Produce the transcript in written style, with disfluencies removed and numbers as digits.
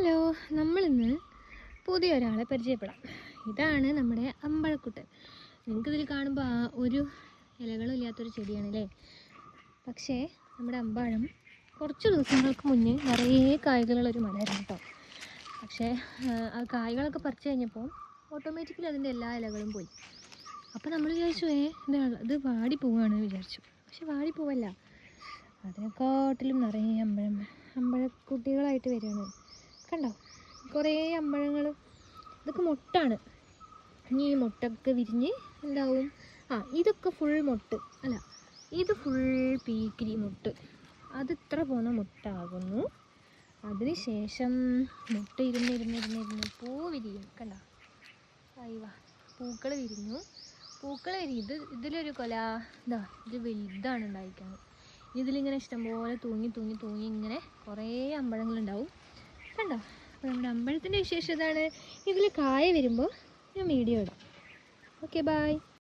Hello, നമ്മളിന്ന് പുതിയൊരാളെ പരിചയപ്പെടാം. ഇതാണ് നമ്മുടെ അമ്പഴക്കുട്ടൻ. നിങ്ങൾക്കിതിൽ കാണുമ്പോൾ ഒരു ഇലകളും ഇല്ലാത്തൊരു ചെടിയാണല്ലേ. പക്ഷേ നമ്മുടെ അമ്പഴം കുറച്ച് ദിവസങ്ങൾക്ക് മുന്നേ നിറയെ കായ്കളുള്ളൊരു മരമായിരുന്നു കേട്ടോ. പക്ഷേ ആ കായ്കളൊക്കെ പറിച്ചു കഴിഞ്ഞപ്പോൾ ഓട്ടോമാറ്റിക്കലി അതിൻ്റെ എല്ലാ ഇലകളും പോയി. അപ്പോൾ നമ്മൾ വിചാരിച്ചു ഇത് വാടിപ്പോവാണ് വിചാരിച്ചു. പക്ഷെ വാടിപ്പോവല്ല, അതിനെക്കാട്ടിലും നിറയെ അമ്പഴക്കുട്ടികളായിട്ട് വരികയാണ്. കണ്ടോ, കുറേ അമ്പഴങ്ങൾ. ഇതൊക്കെ മുട്ടാണ്. ഇനി ഈ മുട്ടൊക്കെ വിരിഞ്ഞ് എന്താവും? ഇതൊക്കെ ഫുൾ മുട്ട് അല്ല, ഇത് ഫുൾ പീക്കിരി മുട്ട്. അത് ഇത്ര പോകുന്ന മുട്ടാകുന്നു. അതിനുശേഷം മുട്ട ഇരുന്ന് പൂ വിരിയും. കണ്ടോ, അയ്യവാ, പൂക്കൾ വിരിഞ്ഞു. ഇതിലൊരു കൊല ഇത് വലുതാണ് ഉണ്ടായിരിക്കുന്നത്. ഇതിലിങ്ങനെ ഇഷ്ടംപോലെ തൂങ്ങി ഇങ്ങനെ കുറേ അമ്പഴങ്ങളുണ്ടാവും. കണ്ടോ. അപ്പോൾ നമ്മുടെ അമ്പഴത്തിൻ്റെ വിശേഷം ഇതാണ്. ഇതിൽ കായ വരുമ്പോൾ ഞാൻ വീഡിയോ ഇടാം. Okay, by.